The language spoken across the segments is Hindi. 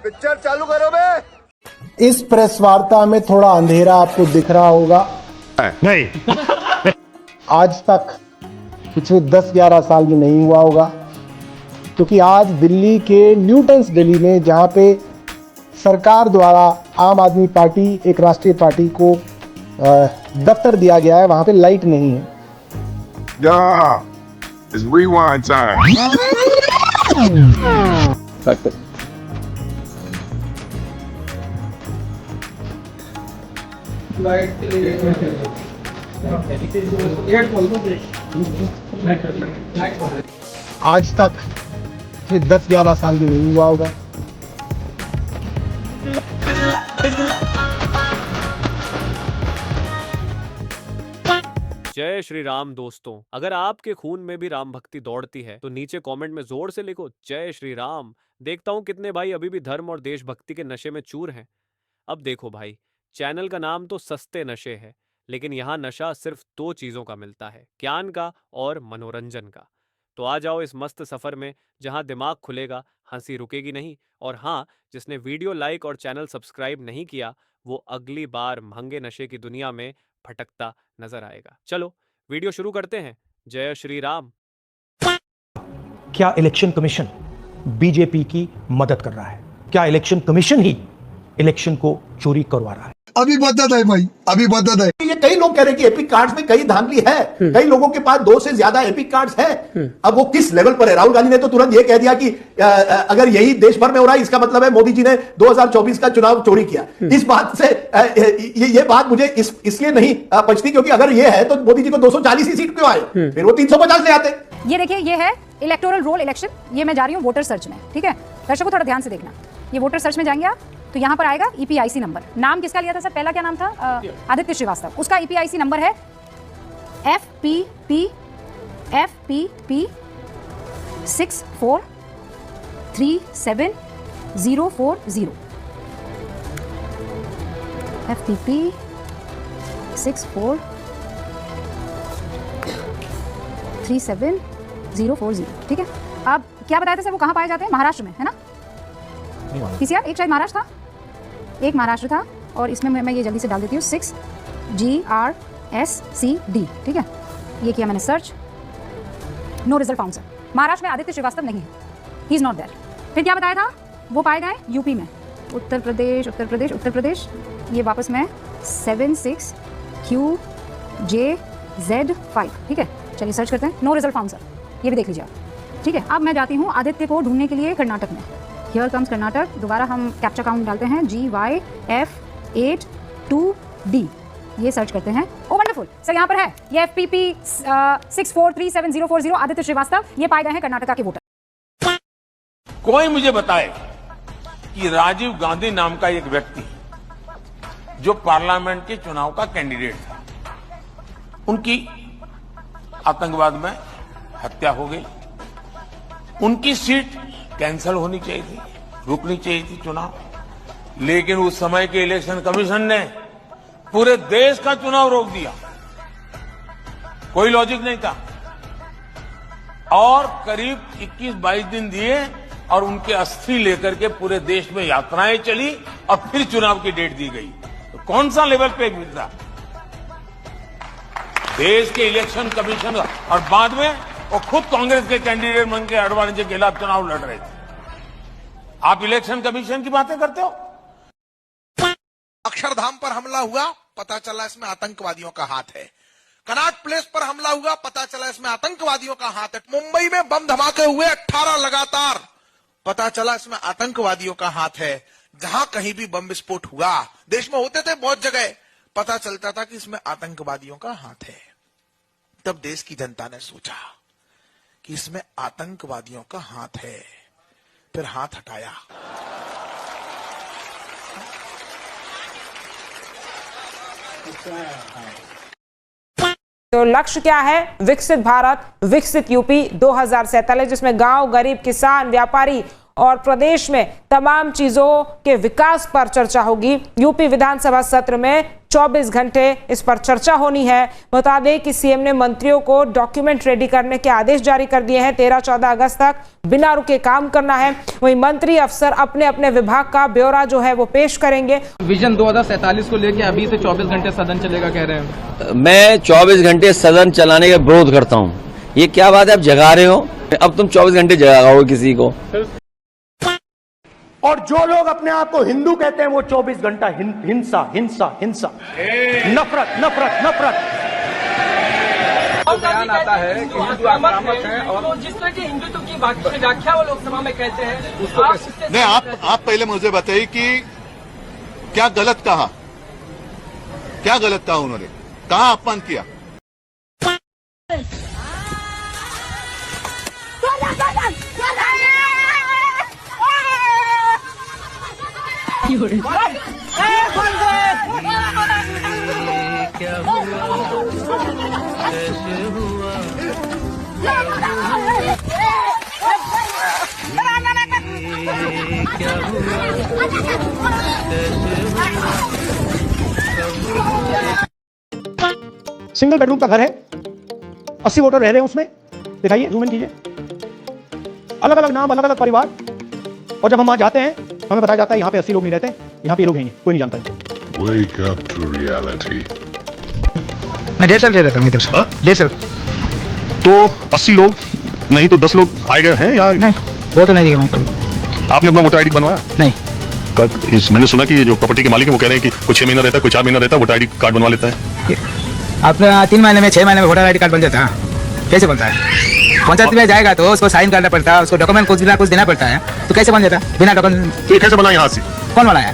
पिक्चर चालू करो बे। इस प्रेस वार्ता में थोड़ा अंधेरा आपको दिख रहा होगा। नहीं। आज तक पिछले 10-11 साल में नहीं हुआ होगा, क्योंकि आज दिल्ली के न्यूटन्स दिल्ली में, जहां पे सरकार द्वारा आम आदमी पार्टी, एक राष्ट्रीय पार्टी को दफ्तर दिया गया है, वहां पे लाइट नहीं है। It's rewind time. आज तक 10-11 साल में नहीं हुआ होगा। जय श्री राम दोस्तों, अगर आपके खून में भी राम भक्ति दौड़ती है तो नीचे कमेंट में जोर से लिखो जय श्री राम। देखता हूं कितने भाई अभी भी धर्म और देशभक्ति के नशे में चूर हैं। अब देखो भाई, चैनल का नाम तो सस्ते नशे है, लेकिन यहाँ नशा सिर्फ 2 चीजों का मिलता है, ज्ञान का और मनोरंजन का। तो आ जाओ इस मस्त सफर में, जहाँ दिमाग खुलेगा, हंसी रुकेगी नहीं। और हाँ, जिसने वीडियो लाइक और चैनल सब्सक्राइब नहीं किया, वो अगली बार महंगे नशे की दुनिया में भटकता नजर आएगा। चलो वीडियो शुरू करते हैं। जय श्री राम। क्या इलेक्शन कमीशन बीजेपी की मदद कर रहा है? क्या इलेक्शन कमीशन ही इलेक्शन को चोरी करवा रहा है? अभी बदत है भाई, अभी बदत है। ये कई लोग कह रहे हैं कि एपिक कार्ड्स में कई धांधली है, कई लोगों के पास 2 से ज्यादा एपिक कार्ड्स है। अब वो किस लेवल पर है? राहुल गांधी ने तो तुरंत ये कह दिया कि अगर यही देश भर में हो रहा है, इसका मतलब है मोदी जी ने 2024 का चुनाव चोरी किया। इस बात से ये बात मुझे इसलिए नहीं पचती, क्योंकि अगर ये है तो मोदी जी को 240 ही सीट क्यों आए? फिर वो 350 ले आते। ये देखिए, ये है इलेक्टोरल रोल इलेक्शन। ये मैं जा रही हूँ वोटर सर्च में, ठीक है? दर्शकों थोड़ा ध्यान से देखना। ये वोटर सर्च में जाएंगे आप, तो यहाँ पर आएगा EPIC नंबर। नाम किसका लिया था सर? पहला क्या नाम था? आदित्य श्रीवास्तव। उसका EPIC नंबर है FPP 6437040। FPP 6437040, ठीक है? अब क्या बताया था सर, वो कहाँ पाए जाते हैं? महाराष्ट्र में, है ना? PCR एक शायद महाराष्ट्र था, एक महाराष्ट्र था, और इसमें मैं ये जल्दी से डाल देती हूँ 6GRSCD, ठीक है? ये किया मैंने search, no result found sir. महाराष्ट्र में आदित्य श्रीवास्तव नहीं है, ही इज नॉट देयर। फिर क्या बताया था? वो पाए गए यूपी में, उत्तर प्रदेश। ये वापस में 76QJZ5, ठीक है? चलिए सर्च करते हैं, नो रिजल्ट फाउंड सर। ये भी देख लीजिए आप, ठीक है? अब मैं जाती हूँ आदित्य को ढूंढने के लिए कर्नाटक में। Here comes Karnataka. दोबारा हम कैप्चा काउंट डालते हैं, GYF82D। ये सर्च करते हैं। ओ वंडरफुल सर, यहाँ पर है ये FPP 6437040 आदित्य श्रीवास्तव। ये पाए गए हैं कर्नाटका के वोटर। कोई मुझे बताए कि राजीव गांधी नाम का एक व्यक्ति जो पार्लियामेंट के चुनाव का कैंडिडेट था, उनकी आतंकवाद में हत्या हो गई। उनकी सीट कैंसिल होनी चाहिए थी, रुकनी चाहिए थी चुनाव, लेकिन उस समय के इलेक्शन कमीशन ने पूरे देश का चुनाव रोक दिया। कोई लॉजिक नहीं था, और करीब 21-22 दिन दिए और उनके अस्थि लेकर के पूरे देश में यात्राएं चली और फिर चुनाव की डेट दी गई। तो कौन सा लेवल पे गुजरा देश के इलेक्शन कमीशन? और बाद में वो खुद कांग्रेस के कैंडिडेट बन के अडवाणी के खिलाफ चुनाव लड़ रहे थे। आप इलेक्शन कमीशन की बातें करते हो? अक्षरधाम पर हमला हुआ, पता चला इसमें आतंकवादियों का हाथ है। कनॉट प्लेस पर हमला हुआ, पता चला इसमें आतंकवादियों का हाथ है। मुंबई में बम धमाके हुए 18 लगातार, पता चला इसमें आतंकवादियों का हाथ है। जहां कहीं भी बम विस्फोट हुआ, देश में होते थे बहुत जगह, पता चलता था कि इसमें आतंकवादियों का हाथ है। तब देश की जनता ने सोचा कि इसमें आतंकवादियों का हाथ है, फिर हाथ हटाया। तो लक्ष्य क्या है? विकसित भारत, विकसित यूपी 2047, जिसमें गांव, गरीब, किसान, व्यापारी और प्रदेश में तमाम चीजों के विकास पर चर्चा होगी। यूपी विधानसभा सत्र में 24 घंटे इस पर चर्चा होनी है। बता दें कि सीएम ने मंत्रियों को डॉक्यूमेंट रेडी करने के आदेश जारी कर दिए हैं। 13-14 अगस्त तक बिना रुके काम करना है। वहीं मंत्री अफसर अपने अपने विभाग का ब्यौरा जो है वो पेश करेंगे। विजन 2047 को लेकर अभी से 24 घंटे सदन चलेगा कह रहे हैं। मैं 24 घंटे सदन चलाने का विरोध करता हूँ। ये क्या बात है, आप जगा रहे हो? अब तुम 24 घंटे जगाओ किसी को। और जो लोग अपने आप को हिंदू कहते हैं वो 24 घंटा हिंसा हिंसा हिंसा, नफरत नफरत नफरत। बयान आता है कि हिंदू आक्रामक है और जिस तरह की हिंदुत्व की व्याख्या वो लोकसभा में कहते हैं उसको नहीं, आप पहले मुझे बताइए कि क्या गलत कहा, क्या गलत कहा उन्होंने, कहा अपमान किया? सिंगल बेडरूम का घर है, 80 वोटर रह रहे हैं उसमें। दिखाइए, जूम इन कीजिए। अलग अलग नाम, अलग अलग परिवार। और जब हम वहां जाते हैं हमें बताया जाता है यहाँ पे 80 लोग नहीं रहते, यहाँ पे लोग हैं, कोई नहीं जानता है। Wake up to reality. मैं 1.5 साल रहता हूँ इधर से। 1.5 साल। तो 80 लोग नहीं तो 10 लोग आए गए हैं या नहीं, वो तो नहीं दिया मैं। आपने अपना वोटर आईडी बनवाया? नहीं। मैंने सुना कि ये जो प्रॉपर्टी के मालिक है वो कह रहे हैं कि कोई 6 महीना रहता है, कोई 4 महीना रहता है, वोटर आईडी कार्ड बनवा लेता है। आपका 3 महीने में 6 महीने में वोटर आईडी कार्ड बन जाता है? कैसे बनता है? पंचायत में जाएगा तो उसको साइन करना पड़ता है, उसको डॉक्यूमेंट कुछ देना पड़ता है, तो कैसे बन जाता है बिना डॉक्यूमेंट? तो ये कैसे बना यहाँ से? कौन बनाया?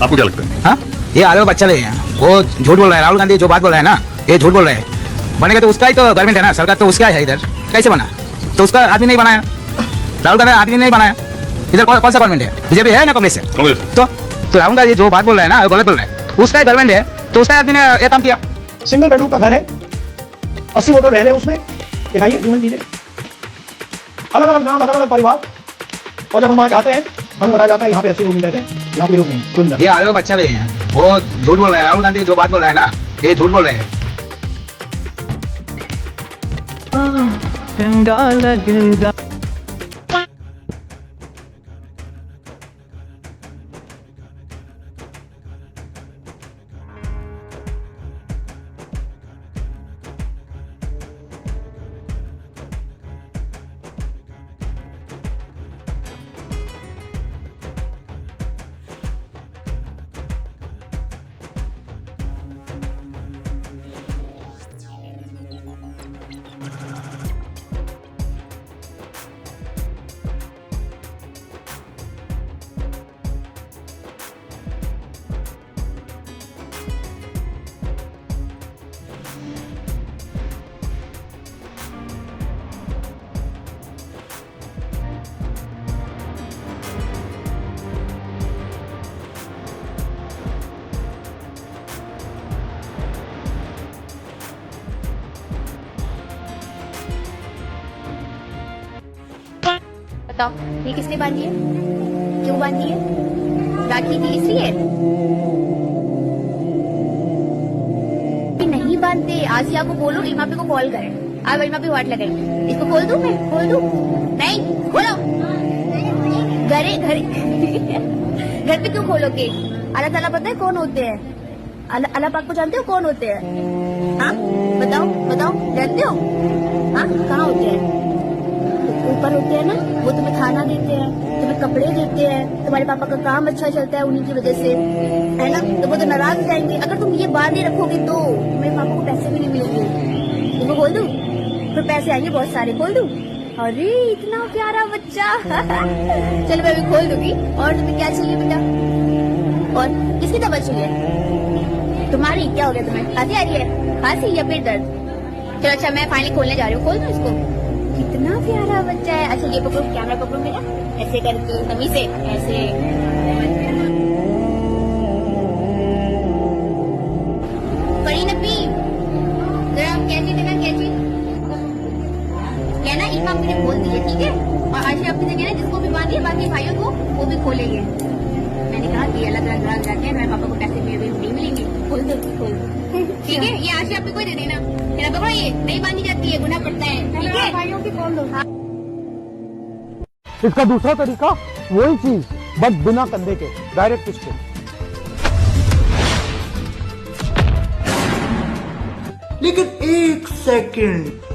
आपको क्या लगता है? हाँ, ये आरोप अच्छा नहीं है। वो झूठ बोल रहा है, राहुल गांधी जो बात बोल रहा है ना, ये झूठ बोल रहा है। बनेगा तो उसका ही तो गवर्नमेंट है ना, सरकार तो उसका है इधर। कैसे बना? तो उसका आदमी नहीं बनाया, राहुल गांधी आदमी नहीं बनाया। इधर कौन सा गवर्नमेंट है? बीजेपी है ना कांग्रेस है? तो राहुल गांधी जो बात बोल रहा है ना, गलत बोल रहा है। उसका ही गवर्नमेंट है तो उसका आदमी ने यह काम किया। सिंगल बेडरूम का घर है, 80 वोटर रह रहे हैं उसमें। दिखाइए, जूम इन कीजिए। अलग अलग नाम, अलग अलग परिवार। और जब हम वहां जाते हैं हमें बताया जाता है यहाँ पे 80 लोग नहीं रहते, यहाँ पे लोग नहीं, कोई नहीं जानता। ये आरोप अच्छा नहीं है। वो झूठ बोल रहा है, राहुल गांधी जो बात बोल रहा है ना, ये झूठ बोल रहे हैं। बताओ, ये किसने बांधी है? क्यों बांधी है? राखी थी इसलिए? नहीं बांधते। आसिया को बोलो इमा पे को कॉल करें, आप इमा पे वाट लगाएंगे। इसको खोल दूं मैं? खोल दूं? नहीं, खोलो। घरे घरे घर पे क्यों खोलोगे? अल्लाह ताला पता है कौन होते हैं? अल्लाह पाक को जानते हो कौन होते हैं? हाँ, बताओ बताओ, जानते हो? हाँ, कहाँ होते हैं? ऊपर होते हैं ना, वो तुम्हें खाना देते हैं, तुम्हें कपड़े देते हैं, तुम्हारे पापा का काम अच्छा चलता है उन्हीं की वजह से, है ना? तो वो तो नाराज हो जाएंगे अगर तुम ये बांधे रखोगे तो। मेरे पापा को पैसे भी नहीं मिलेंगे। तुमको खोल दूं? फिर पैसे आएंगे बहुत सारे। खोल दूं? अरे इतना प्यारा बच्चा चलो मैं अभी खोल दूंगी। और तुम्हें क्या चाहिए बेटा? और किसकी दवा चाहिए? तुम्हारी? क्या हो गया तुम्हें? खांसी आ रही है? खांसी या पेट दर्द? चलो अच्छा, मैं फाइनली खोलने जा रही हूँ। खोल दूं इसको? कितना प्यारा बच्चा है। अच्छा ये पकड़ो, कैमरा पकड़ो मेरा, ऐसे करके तमीज से ऐसे। परी नबी जरा कैची देना, कैची कहना इमाम ने बोल दिया, ठीक है? और आज अपनी जगह ना जिसको भी बांधिए, बाकी भाइयों को वो भी खोलेंगे। मैंने कहा कि अलग अलग राज जाते हैं, मैं पापा को पैसे मेरे नहीं मिलेंगे, खोल दो ठीक है, ये आज आपको कोई दे देना, मेरा पकड़ो, ये नहीं बांधी जाती है, गुना पड़ता है, ठीक है भाइयों की खोल दो। इसका दूसरा तरीका वही चीज बट बिना कंधे के, डायरेक्ट किसके। लेकिन एक सेकंड,